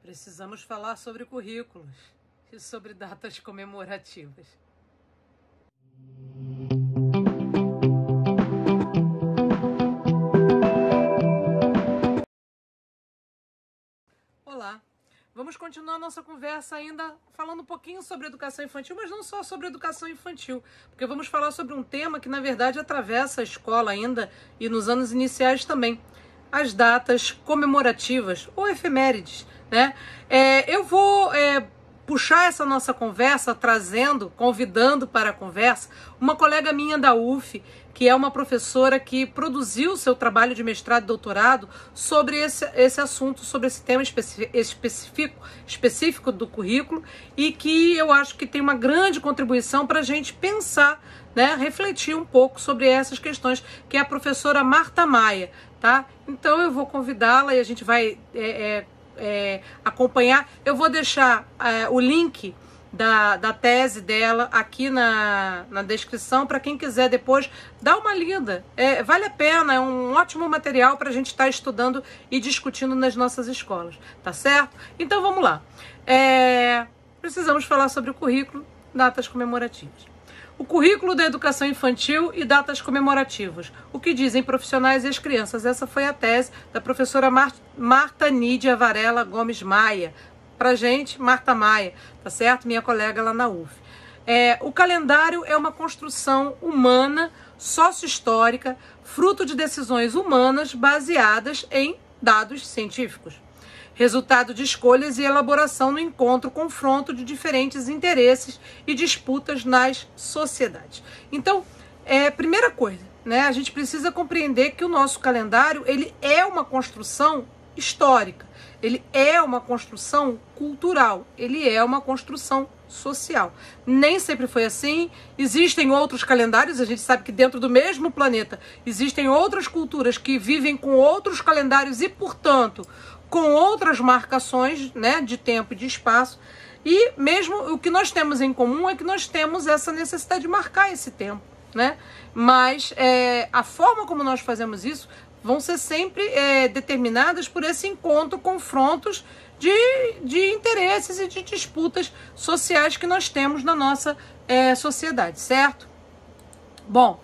Precisamos falar sobre currículos e sobre datas comemorativas. Olá, vamos continuar nossa conversa ainda falando um pouquinho sobre educação infantil, mas não só sobre educação infantil, porque vamos falar sobre um tema que na verdade atravessa a escola ainda e nos anos iniciais também, as datas comemorativas ou efemérides, né? Eu vou puxar essa nossa conversa convidando para a conversa uma colega minha da UF, que é uma professora que produziu seu trabalho de mestrado e doutorado sobre esse assunto, sobre esse tema específico do currículo, e que eu acho que tem uma grande contribuição para a gente pensar, né, refletir um pouco sobre essas questões, que é a professora Marta Maia, tá? Então eu vou convidá-la e a gente vai acompanhar. Eu vou deixar o link da tese dela aqui na descrição para quem quiser depois dar uma lida. Vale a pena, é um ótimo material para a gente estar estudando e discutindo nas nossas escolas, tá certo? Então vamos lá. Precisamos falar sobre o currículo, datas comemorativas. O currículo da educação infantil e datas comemorativas. O que dizem profissionais e as crianças. Essa foi a tese da professora Marta Nídia Varela Gomes Maia. Pra gente, Marta Maia, tá certo? Minha colega lá na UF. O calendário é uma construção humana, sócio-histórica, fruto de decisões humanas baseadas em dados científicos. Resultado de escolhas e elaboração no confronto de diferentes interesses e disputas nas sociedades. Então, primeira coisa, né, a gente precisa compreender que o nosso calendário, ele é uma construção histórica, ele é uma construção cultural, ele é uma construção social. Nem sempre foi assim, existem outros calendários, a gente sabe que dentro do mesmo planeta existem outras culturas que vivem com outros calendários e, portanto, com outras marcações, né, de tempo e de espaço, e mesmo o que nós temos em comum é que nós temos essa necessidade de marcar esse tempo, né? Mas a forma como nós fazemos isso vão ser sempre determinadas por esse confrontos de interesses e de disputas sociais que nós temos na nossa sociedade, certo? Bom,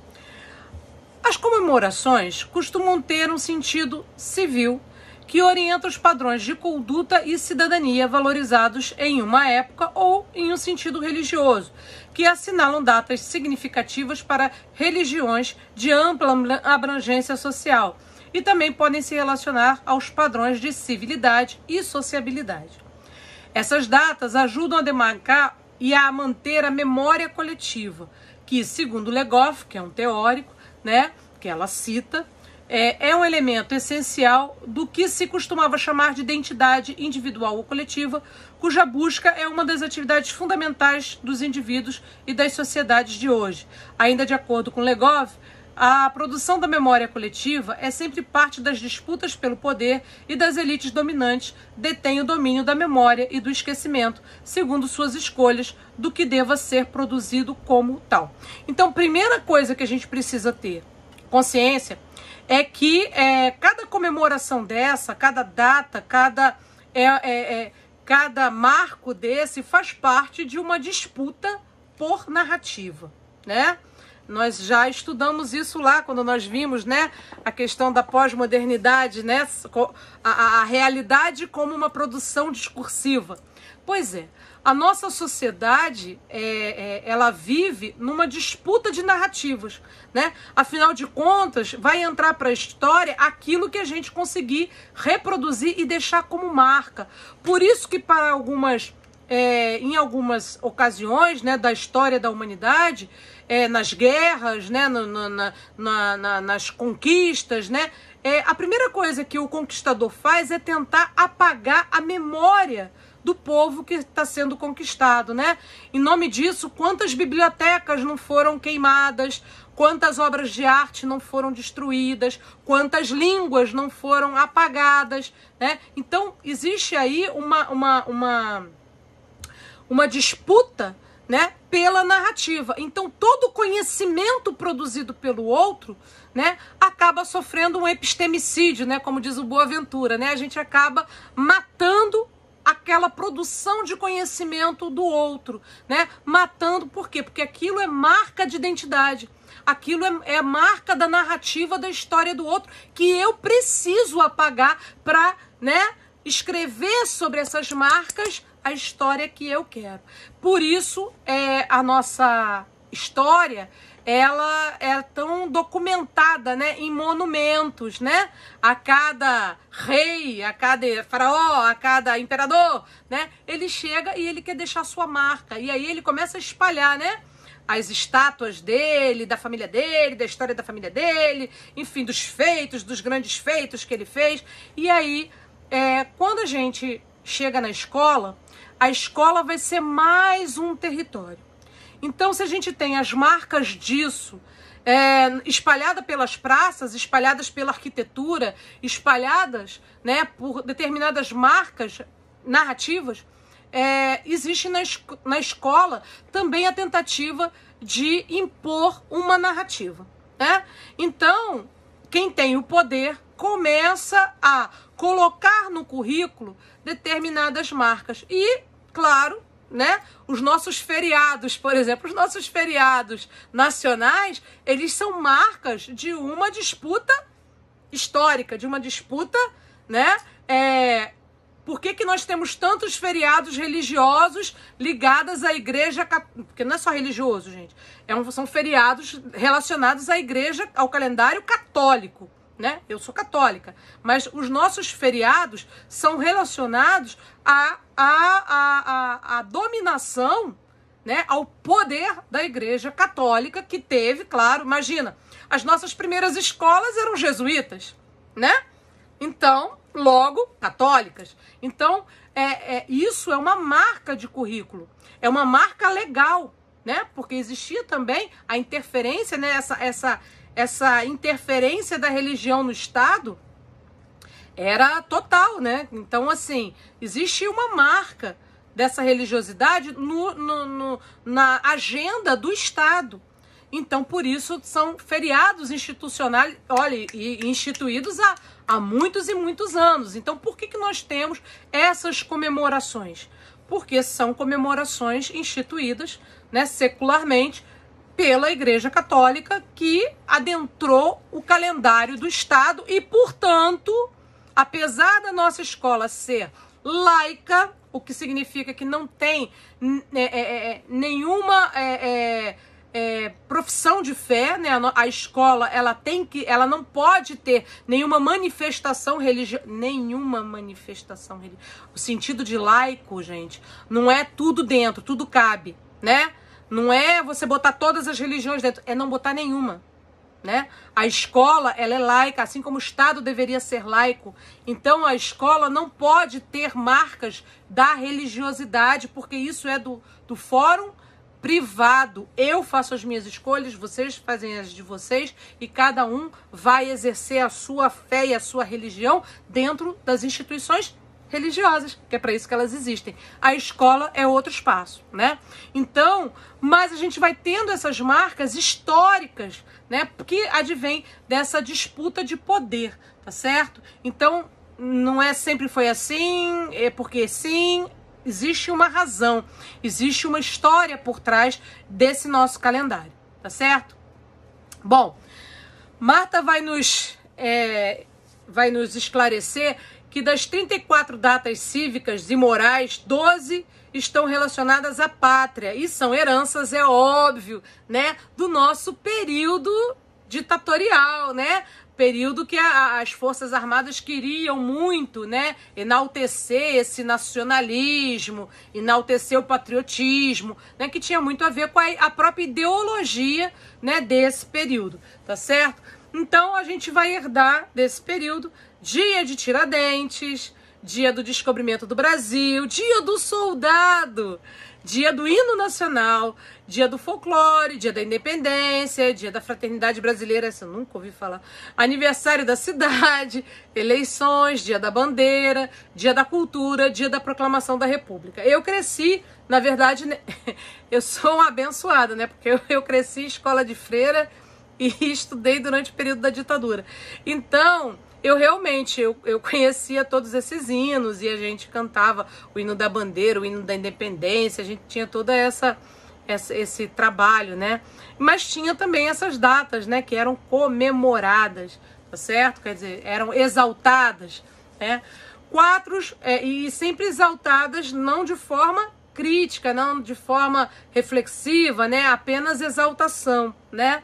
as comemorações costumam ter um sentido civil que orienta os padrões de conduta e cidadania valorizados em uma época ou em um sentido religioso, que assinalam datas significativas para religiões de ampla abrangência social e também podem se relacionar aos padrões de civilidade e sociabilidade. Essas datas ajudam a demarcar e a manter a memória coletiva, que, segundo Legoff, que é um teórico, né, que ela cita, é um elemento essencial do que se costumava chamar de identidade individual ou coletiva, cuja busca é uma das atividades fundamentais dos indivíduos e das sociedades de hoje. Ainda de acordo com Legoff, a produção da memória coletiva é sempre parte das disputas pelo poder e das elites dominantes detêm o domínio da memória e do esquecimento, segundo suas escolhas do que deva ser produzido como tal. Então, primeira coisa que a gente precisa ter consciência é que cada comemoração dessa, cada data, cada marco desse faz parte de uma disputa por narrativa, né? Nós já estudamos isso lá quando nós vimos, né, a questão da pós-modernidade, né, a realidade como uma produção discursiva. Pois é, a nossa sociedade, ela vive numa disputa de narrativas, né? Afinal de contas, vai entrar para a história aquilo que a gente conseguir reproduzir e deixar como marca. Por isso que para em algumas ocasiões, né, da história da humanidade, nas guerras, né, nas conquistas, né, a primeira coisa que o conquistador faz é tentar apagar a memória do povo que está sendo conquistado, né? Em nome disso, quantas bibliotecas não foram queimadas, quantas obras de arte não foram destruídas, quantas línguas não foram apagadas, né? Então, existe aí uma disputa, né, pela narrativa. Então, todo conhecimento produzido pelo outro, né, acaba sofrendo um epistemicídio, né, como diz o Boaventura, né? A gente acaba matando aquela produção de conhecimento do outro, né? Matando, por quê? Porque aquilo é marca de identidade. Aquilo é marca da narrativa da história do outro que eu preciso apagar para, né, escrever sobre essas marcas a história que eu quero. Por isso, a nossa história, ela é tão documentada, né, em monumentos, né? A cada rei, a cada faraó, a cada imperador, né? Ele chega e ele quer deixar sua marca. E aí ele começa a espalhar, né? As estátuas dele, da família dele, da história da família dele, enfim, dos feitos, dos grandes feitos que ele fez. E aí, quando a gente chega na escola, a escola vai ser mais um território. Então, se a gente tem as marcas disso, espalhadas pelas praças, espalhadas pela arquitetura, espalhadas, né, por determinadas marcas narrativas, existe na escola também a tentativa de impor uma narrativa, né? Então, quem tem o poder começa a colocar no currículo determinadas marcas. E, claro, né, os nossos feriados, por exemplo, os nossos feriados nacionais, eles são marcas de uma disputa histórica, de uma disputa, né? Por que nós temos tantos feriados religiosos ligados à igreja? Porque não é só religioso, gente. São feriados relacionados à igreja, ao calendário católico, né? Eu sou católica. Mas os nossos feriados são relacionados à dominação, né? Ao poder da igreja católica que teve, claro, imagina, as nossas primeiras escolas eram jesuítas, né? Então, logo, católicas. Então, isso é uma marca de currículo. É uma marca legal, né? Porque existia também a interferência, né? Essa interferência da religião no Estado era total, né? Então, assim, existe uma marca dessa religiosidade na agenda do Estado. Então, por isso, são feriados institucionais, olha, e instituídos há muitos e muitos anos. Então, por que nós temos essas comemorações? Porque são comemorações instituídas, né, secularmente pela Igreja Católica, que adentrou o calendário do Estado e, portanto, apesar da nossa escola ser laica, o que significa que não tem nenhuma profissão de fé, né? A escola, ela não pode ter nenhuma manifestação religiosa, O sentido de laico, gente, não é tudo dentro, tudo cabe, né? Não é você botar todas as religiões dentro, é não botar nenhuma, né? A escola, ela é laica, assim como o Estado deveria ser laico. Então, a escola não pode ter marcas da religiosidade, porque isso é do fórum privado. Eu faço as minhas escolhas, vocês fazem as de vocês, e cada um vai exercer a sua fé e a sua religião dentro das instituições religiosas, que é para isso que elas existem. A escola é outro espaço, né? Então, mas a gente vai tendo essas marcas históricas, né? Que advém dessa disputa de poder, tá certo? Então, não é sempre foi assim, é porque sim, existe uma razão, existe uma história por trás desse nosso calendário, tá certo? Bom, Marta vai nos esclarecer que das 34 datas cívicas e morais, 12 estão relacionadas à pátria e são heranças, é óbvio, né, do nosso período ditatorial, né? Período que as Forças Armadas queriam muito, né, enaltecer esse nacionalismo, enaltecer o patriotismo, né, que tinha muito a ver com a própria ideologia, né, desse período, tá certo? Então, a gente vai herdar desse período Dia de Tiradentes, Dia do Descobrimento do Brasil, Dia do Soldado, Dia do Hino Nacional, Dia do Folclore, Dia da Independência, Dia da Fraternidade Brasileira, essa eu nunca ouvi falar, Aniversário da Cidade, Eleições, Dia da Bandeira, Dia da Cultura, Dia da Proclamação da República. Eu cresci, na verdade, eu sou uma abençoada, né? Porque eu cresci em escola de freira e estudei durante o período da ditadura. Então, eu realmente, eu conhecia todos esses hinos e a gente cantava o hino da bandeira, o hino da independência, a gente tinha toda esse trabalho, né? Mas tinha também essas datas, né, que eram comemoradas, tá certo? Quer dizer, eram exaltadas, né? E sempre exaltadas não de forma crítica, não de forma reflexiva, né? Apenas exaltação, né?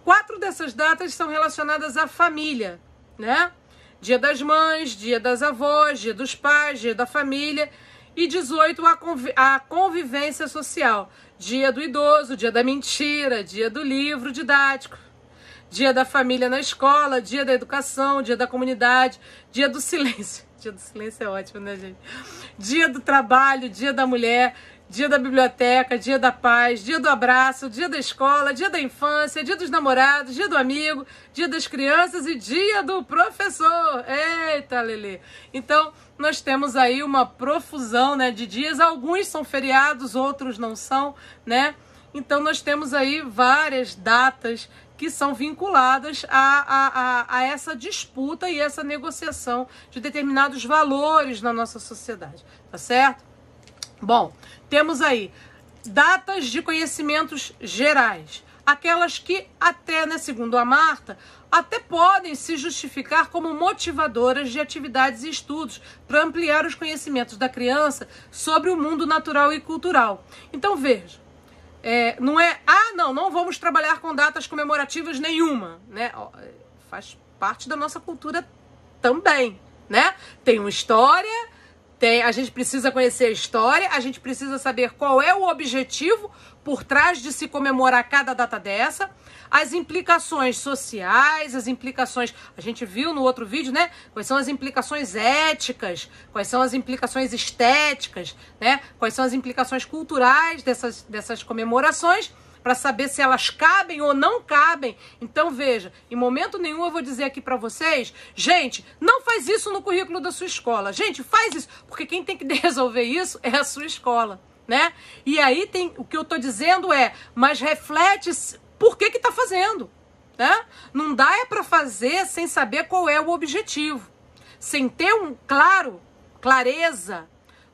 Quatro dessas datas são relacionadas à família, né? Dia das mães, dia das avós, dia dos pais, dia da família. E 18, a convivência social. Dia do idoso, dia da mentira, dia do livro didático. Dia da família na escola, dia da educação, dia da comunidade, dia do silêncio. Dia do silêncio é ótimo, né, gente? Dia do trabalho, dia da mulher, dia da biblioteca, dia da paz, dia do abraço, dia da escola, dia da infância, dia dos namorados, dia do amigo, dia das crianças e dia do professor. Eita, Lelê! Então, nós temos aí uma profusão, né, de dias. Alguns são feriados, outros não são, né? Então, nós temos aí várias datas que são vinculadas a essa disputa e essa negociação de determinados valores na nossa sociedade, tá certo? Bom, temos aí datas de conhecimentos gerais, aquelas que até, né, segundo a Marta, até podem se justificar como motivadoras de atividades e estudos para ampliar os conhecimentos da criança sobre o mundo natural e cultural. Então, veja, não é, não vamos trabalhar com datas comemorativas nenhuma, né? Faz parte da nossa cultura também, né? Tem uma história, a gente precisa conhecer a história, a gente precisa saber qual é o objetivo por trás de se comemorar cada data dessa, as implicações sociais, as implicações, a gente viu no outro vídeo, né? Quais são as implicações éticas, quais são as implicações estéticas, né? Quais são as implicações culturais dessas comemorações, para saber se elas cabem ou não cabem. Então, veja, em momento nenhum eu vou dizer aqui para vocês, gente, não faz isso no currículo da sua escola. Gente, faz isso, porque quem tem que resolver isso é a sua escola, né? E aí o que eu tô dizendo mas reflete por que tá fazendo, né? Não dá para fazer sem saber qual é o objetivo, sem ter clareza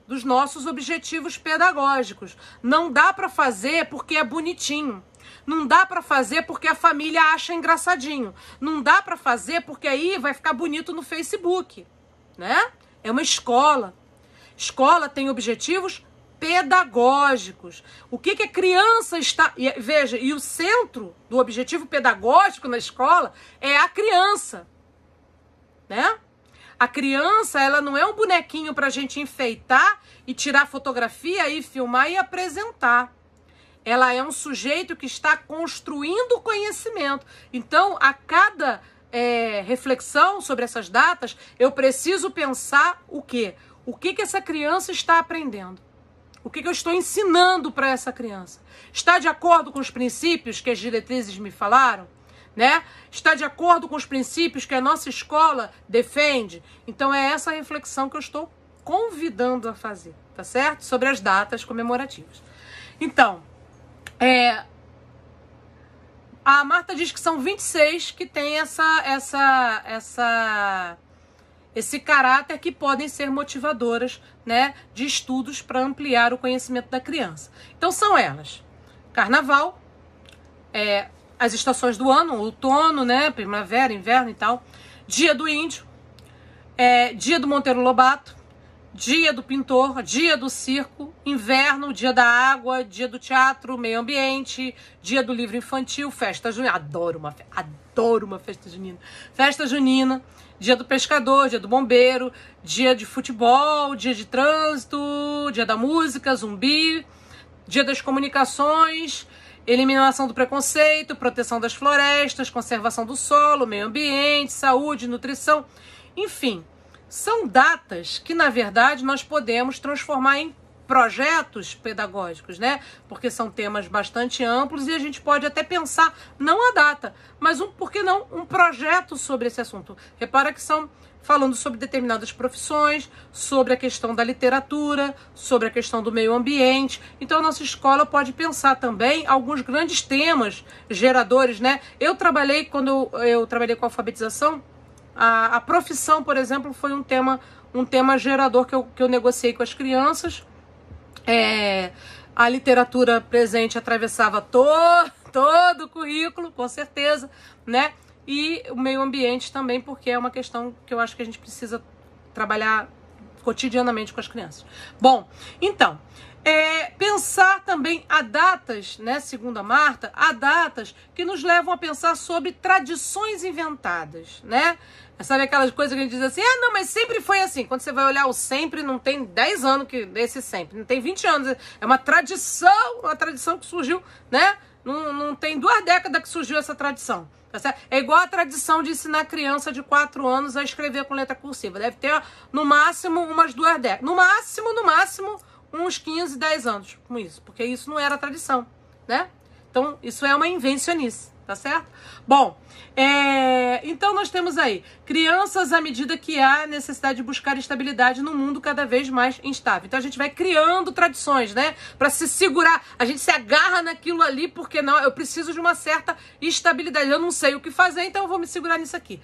dos nossos objetivos pedagógicos. Não dá para fazer porque é bonitinho. Não dá para fazer porque a família acha engraçadinho. Não dá para fazer porque aí vai ficar bonito no Facebook, né? É uma escola. Escola tem objetivos pedagógicos. O que a criança está... Veja, e o centro do objetivo pedagógico na escola é a criança, né? A criança, ela não é um bonequinho para a gente enfeitar e tirar fotografia e filmar e apresentar. Ela é um sujeito que está construindo conhecimento. Então, a cada reflexão sobre essas datas, eu preciso pensar o quê? O que essa criança está aprendendo? O que eu estou ensinando para essa criança? Está de acordo com os princípios que as diretrizes me falaram? Né? Está de acordo com os princípios que a nossa escola defende? Então é essa reflexão que eu estou convidando a fazer, tá certo? Sobre as datas comemorativas. Então, a Marta diz que são 26 que tem esse caráter que podem ser motivadoras, né, de estudos para ampliar o conhecimento da criança. Então são elas: Carnaval, as estações do ano, outono, né, primavera, inverno e tal, Dia do Índio, Dia do Monteiro Lobato, Dia do Pintor, Dia do Circo, Inverno, Dia da Água, Dia do Teatro, Meio Ambiente, Dia do Livro Infantil, Festa Junina, adoro uma festa junina, Festa Junina, Dia do Pescador, Dia do Bombeiro, Dia de Futebol, Dia de Trânsito, Dia da Música, Zumbi, Dia das Comunicações, Eliminação do preconceito, proteção das florestas, conservação do solo, meio ambiente, saúde, nutrição, enfim, são datas que, na verdade, nós podemos transformar em projetos pedagógicos, né? Porque são temas bastante amplos e a gente pode até pensar, não a data, mas por que não um projeto sobre esse assunto? Repara que são falando sobre determinadas profissões, sobre a questão da literatura, sobre a questão do meio ambiente. Então a nossa escola pode pensar também alguns grandes temas geradores, né? Quando eu trabalhei com alfabetização, A profissão, por exemplo, foi um tema gerador que eu negociei com as crianças. A literatura presente atravessava todo o currículo, com certeza, né? E o meio ambiente também, porque é uma questão que eu acho que a gente precisa trabalhar cotidianamente com as crianças. Bom, então, pensar também a datas, né, segundo a Marta, há datas que nos levam a pensar sobre tradições inventadas, né? Sabe aquelas coisas que a gente diz assim, não, mas sempre foi assim. Quando você vai olhar o sempre, não tem 10 anos que esse sempre, não tem 20 anos. É uma tradição que surgiu, né? Não tem 2 décadas que surgiu essa tradição. Tá certo? É igual a tradição de ensinar a criança de 4 anos a escrever com letra cursiva. Deve ter, no máximo, umas 2 décadas. No máximo, uns 15, 10 anos com isso. Porque isso não era tradição, né? Então, isso é uma invencionice, tá certo? Bom, então nós temos aí crianças à medida que há necessidade de buscar estabilidade no mundo cada vez mais instável. Então a gente vai criando tradições, né? Para se segurar. A gente se agarra naquilo ali porque não, eu preciso de uma certa estabilidade. Eu não sei o que fazer, então eu vou me segurar nisso aqui.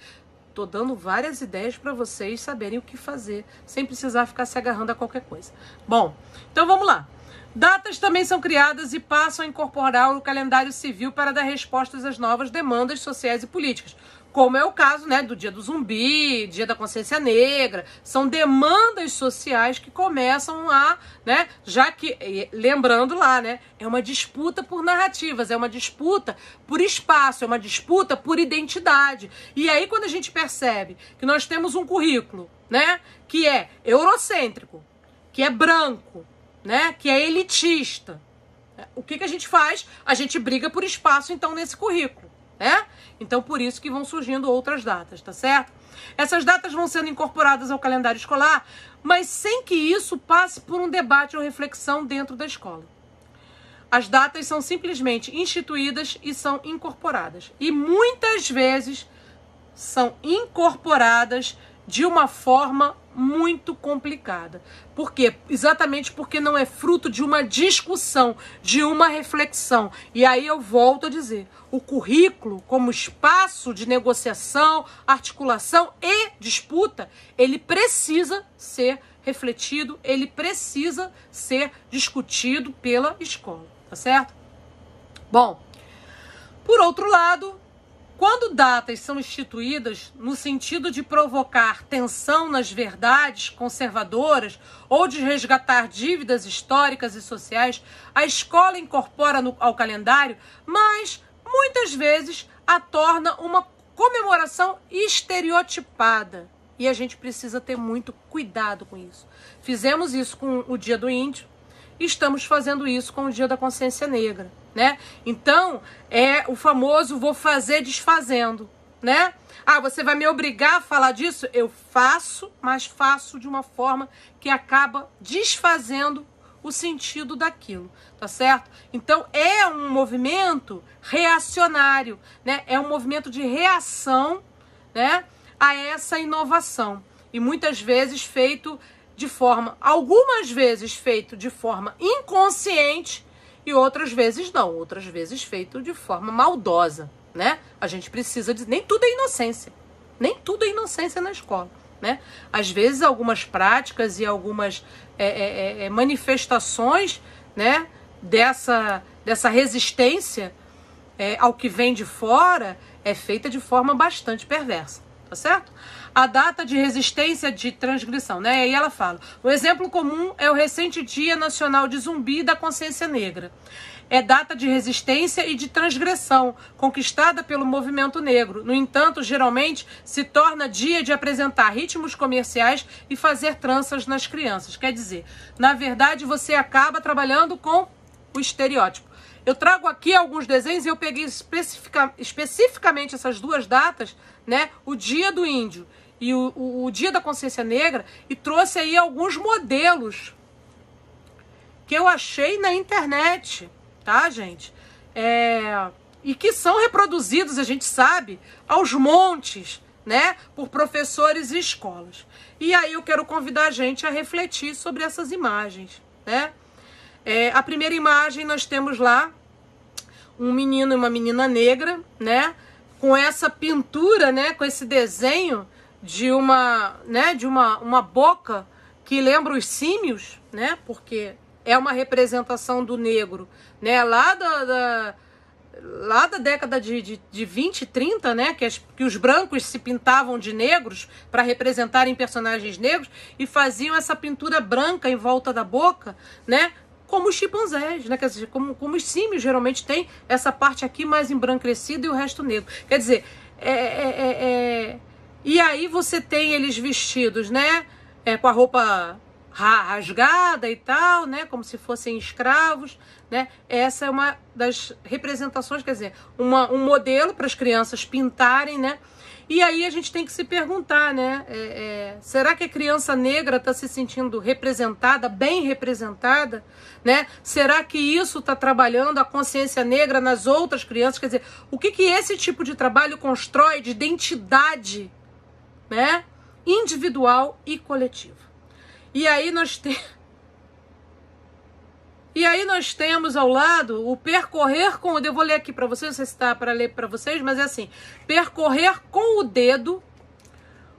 Tô dando várias ideias para vocês saberem o que fazer, sem precisar ficar se agarrando a qualquer coisa. Bom, então vamos lá. Datas também são criadas e passam a incorporar o calendário civil para dar respostas às novas demandas sociais e políticas, como é o caso, né, do Dia do Zumbi, Dia da Consciência Negra. São demandas sociais que começam a, né, já que, lembrando lá, né, é uma disputa por narrativas, é uma disputa por espaço, é uma disputa por identidade. E aí quando a gente percebe que nós temos um currículo, né, que é eurocêntrico, que é branco, né, que é elitista, o que a gente faz? A gente briga por espaço, então, nesse currículo, né? Então, por isso que vão surgindo outras datas, tá certo? Essas datas vão sendo incorporadas ao calendário escolar, mas sem que isso passe por um debate ou reflexão dentro da escola. As datas são simplesmente instituídas e são incorporadas. E muitas vezes são incorporadas de uma forma muito complicada. Por quê? Exatamente porque não é fruto de uma discussão, de uma reflexão. E aí eu volto a dizer, o currículo como espaço de negociação, articulação e disputa, ele precisa ser refletido, ele precisa ser discutido pela escola, tá certo? Bom, por outro lado, quando datas são instituídas no sentido de provocar tensão nas verdades conservadoras ou de resgatar dívidas históricas e sociais, a escola incorpora ao calendário, mas muitas vezes a torna uma comemoração estereotipada. E a gente precisa ter muito cuidado com isso. Fizemos isso com o Dia do Índio, e estamos fazendo isso com o Dia da Consciência Negra, né? Então, é o famoso vou fazer desfazendo, né? Você vai me obrigar a falar disso? Eu faço, mas faço de uma forma que acaba desfazendo o sentido daquilo, tá certo? Então, é um movimento reacionário, né? É um movimento de reação, né, a essa inovação. E muitas vezes feito algumas vezes feito de forma inconsciente e outras vezes não, outras vezes feito de forma maldosa, né? A gente precisa dizer, nem tudo é inocência, nem tudo é inocência na escola, né? Às vezes algumas práticas e algumas manifestações, né, dessa resistência ao que vem de fora é feita de forma bastante perversa, tá certo? A data de resistência de transgressão, né? E aí ela fala, o exemplo comum é o recente Dia Nacional de Zumbi e da Consciência Negra. É data de resistência e de transgressão, conquistada pelo movimento negro. No entanto, geralmente se torna dia de apresentar ritmos comerciais e fazer tranças nas crianças. Quer dizer, na verdade você acaba trabalhando com o estereótipo. Eu trago aqui alguns desenhos e eu peguei especificamente essas 2 datas, né? O Dia do Índio e o Dia da Consciência Negra, e trouxe aí alguns modelos que eu achei na internet, tá, gente? E que são reproduzidos, a gente sabe, aos montes, né, por professores e escolas. E aí eu quero convidar a gente a refletir sobre essas imagens, né? A primeira imagem nós temos lá um menino e uma menina negra, né, com essa pintura, né, com esse desenho uma boca que lembra os símios, né? Porque é uma representação do negro, né? Lá da década de 20 e 30, né? Que os brancos se pintavam de negros para representarem personagens negros e faziam essa pintura branca em volta da boca, né? Como os chimpanzés, né? Quer dizer, como os símios geralmente têm essa parte aqui mais embranquecida e o resto negro. Quer dizer, e aí você tem eles vestidos, né? Com a roupa rasgada e tal, né? Como se fossem escravos, né? Essa é uma das representações, quer dizer, um modelo para as crianças pintarem, né? E aí a gente tem que se perguntar, né? Será que a criança negra está se sentindo representada, bem representada, né? Será que isso está trabalhando a consciência negra nas outras crianças? Quer dizer, o que esse tipo de trabalho constrói de identidade, né? Individual e coletiva? E aí nós temos ao lado o percorrer com o dedo. Eu vou ler aqui para vocês, não sei se está para ler para vocês, mas é assim: percorrer com o dedo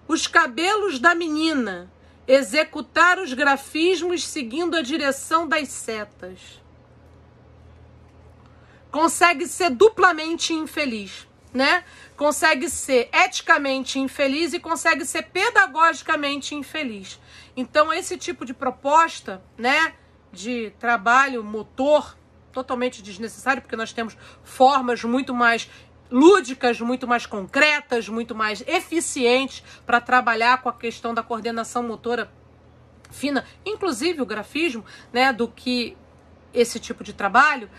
os cabelos da menina, executar os grafismos seguindo a direção das setas. Consegue ser duplamente infeliz, né? Consegue ser eticamente infeliz e consegue ser pedagogicamente infeliz. Então, esse tipo de proposta, né, de trabalho motor totalmente desnecessário, porque nós temos formas muito mais lúdicas, muito mais concretas, muito mais eficientes para trabalhar com a questão da coordenação motora fina, inclusive o grafismo, né, do que esse tipo de trabalho,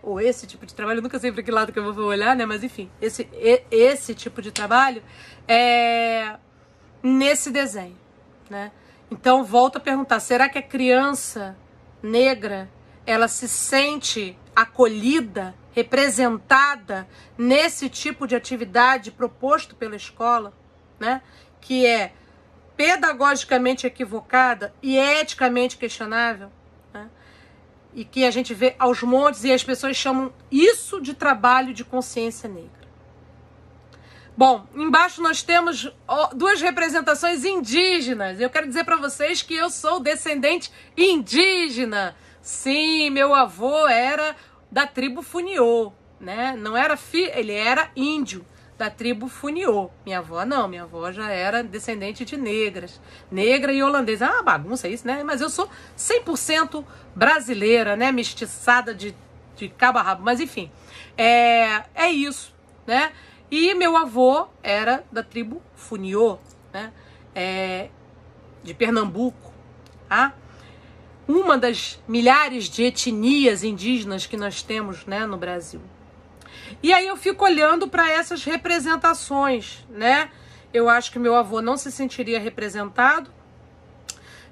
ou esse tipo de trabalho, eu nunca sei para que lado que eu vou olhar, né, mas enfim, esse tipo de trabalho nesse desenho, né. Então, volto a perguntar, será que a criança negra, ela se sente acolhida, representada nesse tipo de atividade proposto pela escola, né? Que é pedagogicamente equivocada e eticamente questionável, né? E que a gente vê aos montes e as pessoas chamam isso de trabalho de consciência negra. Bom, embaixo nós temos duas representações indígenas. Eu quero dizer para vocês que eu sou descendente indígena. Sim, meu avô era da tribo Funiô, né? Não era ele era índio da tribo Funiô. Minha avó não, minha avó já era descendente de negras. Negra e holandesa. Ah, bagunça isso, né? Mas eu sou 100% brasileira, né? Mestiçada de cabo a rabo. Mas enfim, é isso, né? E meu avô era da tribo Funiô, né? De Pernambuco, tá? Uma das milhares de etnias indígenas que nós temos, né, no Brasil. E aí eu fico olhando para essas representações, né? Eu acho que meu avô não se sentiria representado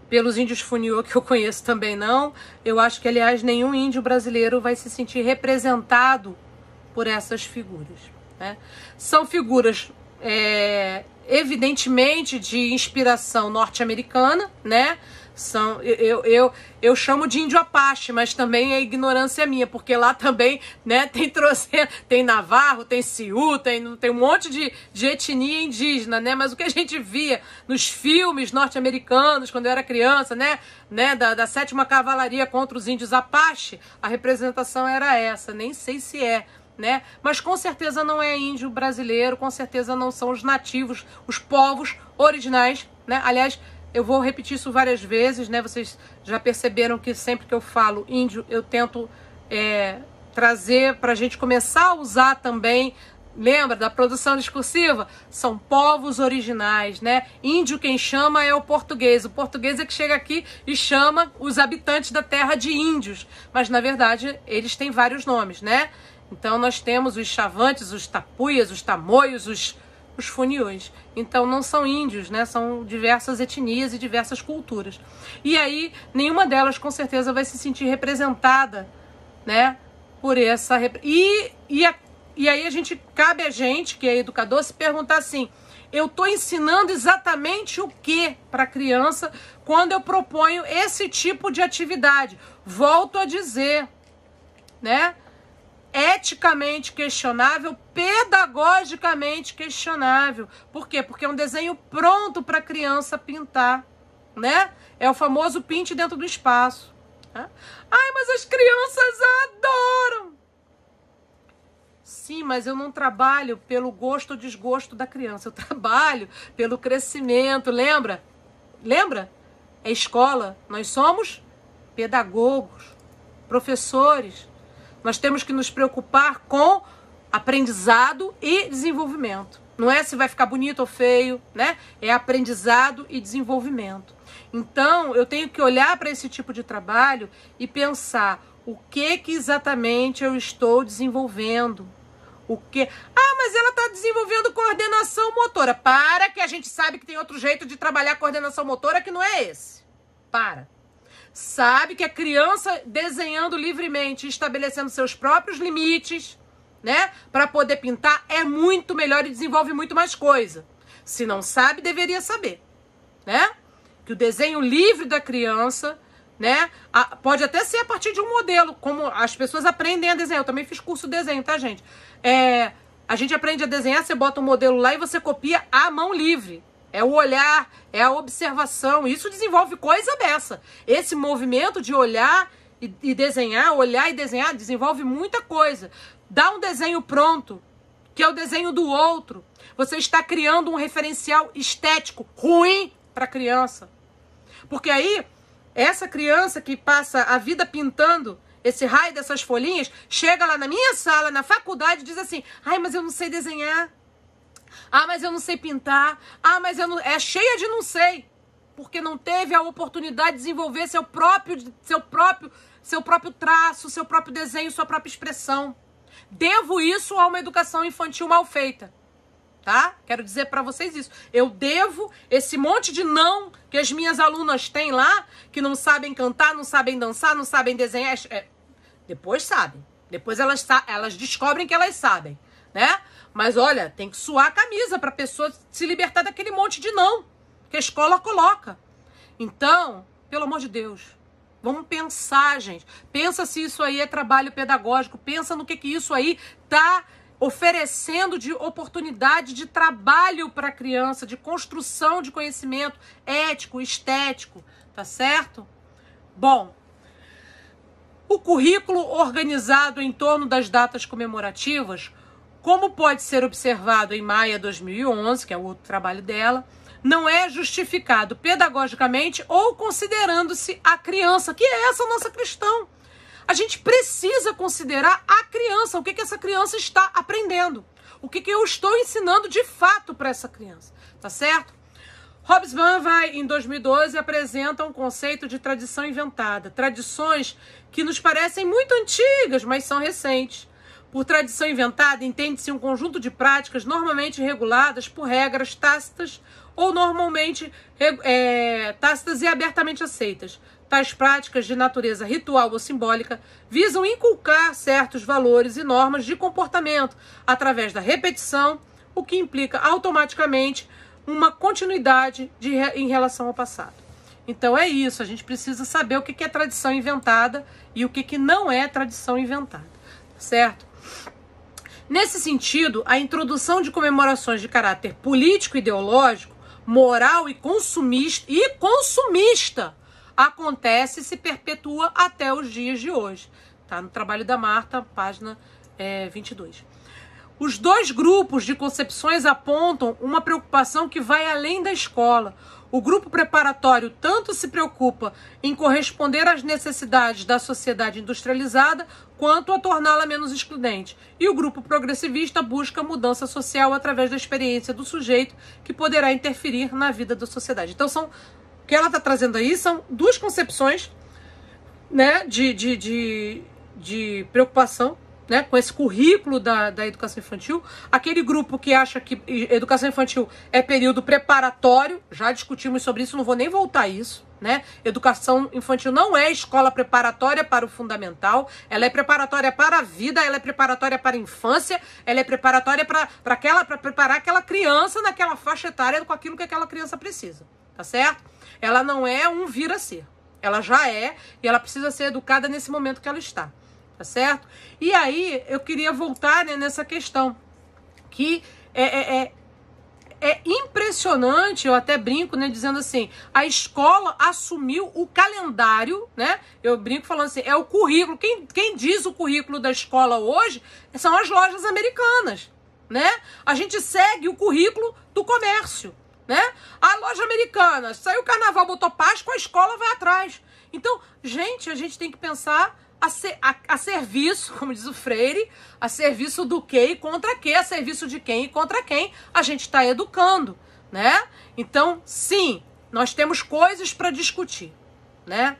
pelos índios Funiô, que eu conheço também não. Eu acho que, aliás, nenhum índio brasileiro vai se sentir representado por essas figuras, né? São figuras, evidentemente, de inspiração norte-americana, né? Eu chamo de índio Apache, mas também é ignorância minha, porque lá também, né, tem Navarro, tem Sioux, tem um monte de etnia indígena, né? Mas o que a gente via nos filmes norte-americanos quando eu era criança, né, da 7ª Cavalaria contra os índios Apache, a representação era essa, nem sei se né? Mas com certeza não é índio brasileiro, com certeza não são os nativos, os povos originais, né? Aliás, eu vou repetir isso várias vezes, né? Vocês já perceberam que sempre que eu falo índio, eu tento trazer para a gente começar a usar também. Lembra da produção discursiva? São povos originais, né? Índio quem chama é o português. O português é que chega aqui e chama os habitantes da terra de índios. Mas, na verdade, eles têm vários nomes, né? Então, nós temos os chavantes, os tapuias, os tamoios, os funiões. Então, não são índios, né? São diversas etnias e diversas culturas. E aí, nenhuma delas, com certeza, vai se sentir representada, né? Por essa... E aí, cabe a gente, que é educador, se perguntar assim, eu estou ensinando exatamente o que para a criança quando eu proponho esse tipo de atividade? Volto a dizer, né? eticamente questionável, pedagogicamente questionável. Por quê? Porque é um desenho pronto para a criança pintar, né? É o famoso pinte dentro do espaço. Né? Ai, mas as crianças adoram! Sim, mas eu não trabalho pelo gosto ou desgosto da criança. Eu trabalho pelo crescimento. Lembra? Lembra? É escola. Nós somos pedagogos, professores. Nós temos que nos preocupar com aprendizado e desenvolvimento. Não é se vai ficar bonito ou feio, né? É aprendizado e desenvolvimento. Então, eu tenho que olhar para esse tipo de trabalho e pensar o que exatamente eu estou desenvolvendo. O que? Ah, mas ela está desenvolvendo coordenação motora. Para, que a gente sabe que tem outro jeito de trabalhar coordenação motora que não é esse. Para. Sabe que a criança desenhando livremente, estabelecendo seus próprios limites, né, para poder pintar, é muito melhor e desenvolve muito mais coisa. Se não sabe, deveria saber, né? Que o desenho livre da criança, né, pode até ser a partir de um modelo, como as pessoas aprendem a desenhar. Eu também fiz curso de desenho, tá, gente? A gente aprende a desenhar, você bota um modelo lá e você copia à mão livre. É o olhar, é a observação. Isso desenvolve coisa dessa. Esse movimento de olhar e desenhar, olhar e desenhar, desenvolve muita coisa. Dá um desenho pronto, que é o desenho do outro. Você está criando um referencial estético ruim para a criança. Porque aí, essa criança que passa a vida pintando esse raio dessas folhinhas, chega lá na minha sala, na faculdade, e diz assim: ai, mas eu não sei desenhar. Ah, mas eu não sei pintar. Ah, mas eu não... É cheia de não sei. Porque não teve a oportunidade de desenvolver seu próprio traço, seu próprio desenho, sua própria expressão. Devo isso a uma educação infantil mal feita. Tá? Quero dizer para vocês isso. Eu devo esse monte de não que as minhas alunas têm lá, que não sabem cantar, não sabem dançar, não sabem desenhar. Depois sabem. Depois elas descobrem que elas sabem, né? Mas olha, tem que suar a camisa para a pessoa se libertar daquele monte de não que a escola coloca. Então, pelo amor de Deus, vamos pensar, gente. Pensa se isso aí é trabalho pedagógico. Pensa no que isso aí tá oferecendo de oportunidade de trabalho para a criança, de construção de conhecimento ético, estético, tá certo? Bom, o currículo organizado em torno das datas comemorativas, como pode ser observado em Maia 2011, que é o outro trabalho dela, não é justificado pedagogicamente ou considerando-se a criança, que é essa nossa questão. A gente precisa considerar a criança, o que essa criança está aprendendo, o que eu estou ensinando de fato para essa criança, tá certo? Hobsbawm em 2012, apresenta um conceito de tradição inventada, tradições que nos parecem muito antigas, mas são recentes. Por tradição inventada, entende-se um conjunto de práticas normalmente reguladas por regras tácitas ou normalmente tácitas e abertamente aceitas. Tais práticas de natureza ritual ou simbólica visam inculcar certos valores e normas de comportamento através da repetição, o que implica automaticamente uma continuidade em relação ao passado. Então é isso, a gente precisa saber o que é tradição inventada e o que não é tradição inventada, certo? Nesse sentido, a introdução de comemorações de caráter político, ideológico, moral e consumista acontece e se perpetua até os dias de hoje. Tá no trabalho da Marta, página 22. Os dois grupos de concepções apontam uma preocupação que vai além da escola. O grupo preparatório tanto se preocupa em corresponder às necessidades da sociedade industrializada, quanto a torná-la menos excludente. E o grupo progressivista busca mudança social através da experiência do sujeito, que poderá interferir na vida da sociedade. Então, o que ela está trazendo aí são duas concepções, né, de preocupação, né, com esse currículo da educação infantil. Aquele grupo que acha que educação infantil é período preparatório, já discutimos sobre isso, não vou nem voltar a isso, né? Educação infantil não é escola preparatória para o fundamental, ela é preparatória para a vida, ela é preparatória para a infância, ela é preparatória para preparar aquela criança naquela faixa etária com aquilo que aquela criança precisa, tá certo? Ela não é um vir a ser, ela já é e ela precisa ser educada nesse momento que ela está. tá certo? E aí eu queria voltar, né, nessa questão que é impressionante, eu até brinco, né, dizendo assim, a escola assumiu o calendário, né? Eu brinco falando assim, é o currículo. Quem diz o currículo da escola hoje são as lojas americanas, né? A gente segue o currículo do comércio, né? A loja americana, saiu o carnaval, botou Páscoa, a escola vai atrás. Então, gente, a gente tem que pensar a serviço, como diz o Freire, a serviço do quê e contra quê, a serviço de quem e contra quem a gente está educando, né? Então, sim, nós temos coisas para discutir, né?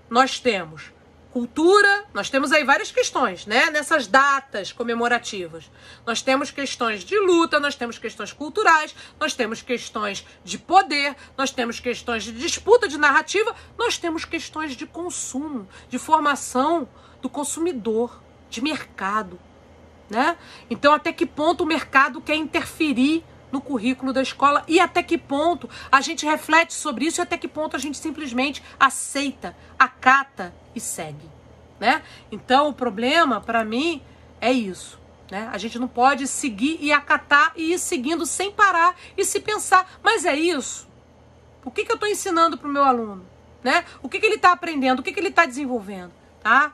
Nós temos cultura, nós temos aí várias questões, né? Nessas datas comemorativas. Nós temos questões de luta, nós temos questões culturais, nós temos questões de poder, nós temos questões de disputa de narrativa, nós temos questões de consumo, de formação do consumidor, de mercado, né? Então, até que ponto o mercado quer interferir no currículo da escola e até que ponto a gente reflete sobre isso e até que ponto a gente simplesmente aceita, acata e segue, né? Então, o problema, para mim, é isso, né? A gente não pode seguir e acatar e ir seguindo sem parar e se pensar, mas é isso? O que eu estou ensinando para o meu aluno, né? O que ele está aprendendo, o que ele está desenvolvendo, tá?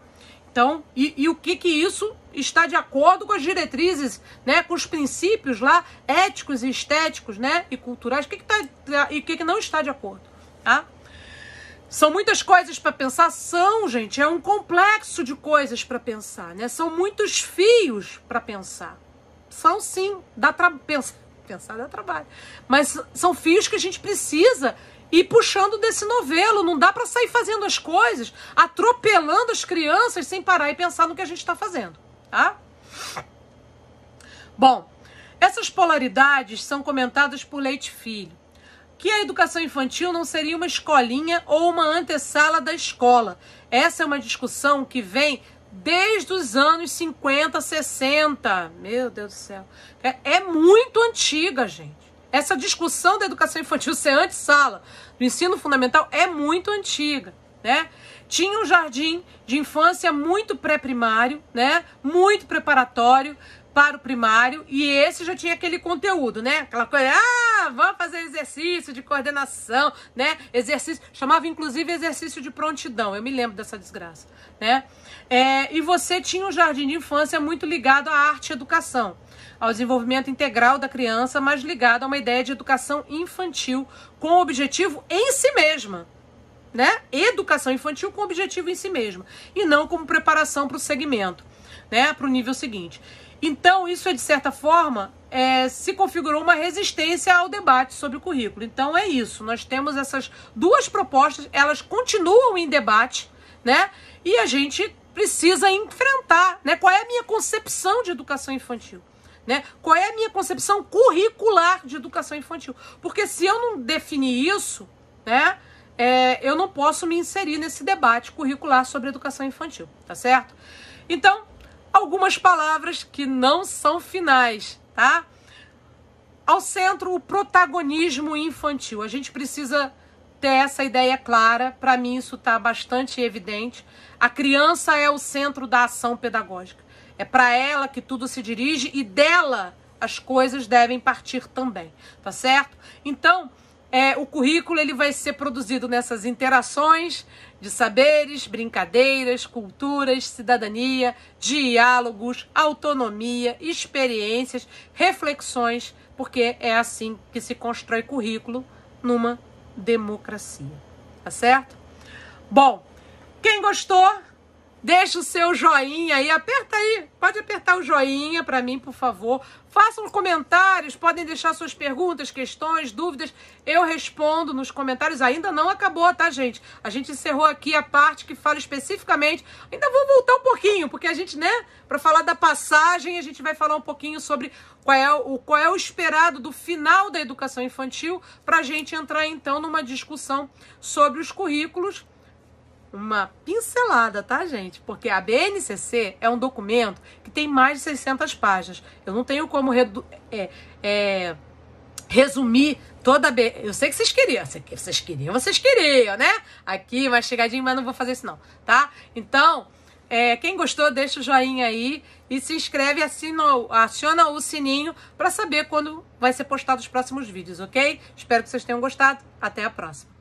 Então, e o que isso está de acordo com as diretrizes, né, com os princípios lá éticos e estéticos, né, e culturais, o que não está de acordo, tá? São muitas coisas para pensar, gente, é um complexo de coisas para pensar, né? São muitos fios para pensar. São sim, pensar dá trabalho, mas são fios que a gente precisa ir puxando desse novelo. Não dá para sair fazendo as coisas, atropelando as crianças sem parar e pensar no que a gente está fazendo, tá? Bom, essas polaridades são comentadas por Leite Filho, que a educação infantil não seria uma escolinha ou uma antessala da escola. Essa é uma discussão que vem desde os anos 50, 60. Meu Deus do céu. É muito antiga, gente. Essa discussão da educação infantil ser antessala do ensino fundamental é muito antiga, né? Tinha um jardim de infância muito pré-primário, né? Muito preparatório para o primário, e esse já tinha aquele conteúdo, né? Aquela coisa, vamos fazer exercício de coordenação, né? Exercício, chamava inclusive exercício de prontidão, eu me lembro dessa desgraça, né? E você tinha um jardim de infância muito ligado à arte e educação, ao desenvolvimento integral da criança, mas ligado a uma ideia de educação infantil com objetivo em si mesma, né? Educação infantil com objetivo em si mesma, e não como preparação para o segmento, né? Para o nível seguinte. Então, isso de certa forma, se configurou uma resistência ao debate sobre o currículo. Então, é isso. Nós temos essas duas propostas, elas continuam em debate, né? E a gente precisa enfrentar, né? Qual é a minha concepção de educação infantil? Né? Qual é a minha concepção curricular de educação infantil? Porque se eu não definir isso, né, eu não posso me inserir nesse debate curricular sobre educação infantil, tá certo? Então, algumas palavras que não são finais, tá? Ao centro, o protagonismo infantil. A gente precisa ter essa ideia clara. Para mim, isso está bastante evidente. A criança é o centro da ação pedagógica. É para ela que tudo se dirige e dela as coisas devem partir também, tá certo? Então, o currículo ele vai ser produzido nessas interações de saberes, brincadeiras, culturas, cidadania, diálogos, autonomia, experiências, reflexões, porque é assim que se constrói currículo numa democracia, tá certo? Bom, quem gostou, deixa o seu joinha aí, aperta aí, pode apertar o joinha para mim, por favor. Façam comentários, podem deixar suas perguntas, questões, dúvidas. Eu respondo nos comentários. Ainda não acabou, tá, gente? A gente encerrou aqui a parte que fala especificamente. Ainda vou voltar um pouquinho, porque a gente, né, para falar da passagem, a gente vai falar um pouquinho sobre qual é o esperado do final da educação infantil, para a gente entrar, então, numa discussão sobre os currículos. Uma pincelada, tá, gente? Porque a BNCC é um documento que tem mais de 600 páginas. Eu não tenho como resumir toda a... Eu sei que vocês queriam, né? Aqui, mais chegadinho, mas não vou fazer isso não, tá? Então, Quem gostou, deixa o joinha aí e se inscreve e aciona o sininho para saber quando vai ser postado os próximos vídeos, ok? Espero que vocês tenham gostado. Até a próxima.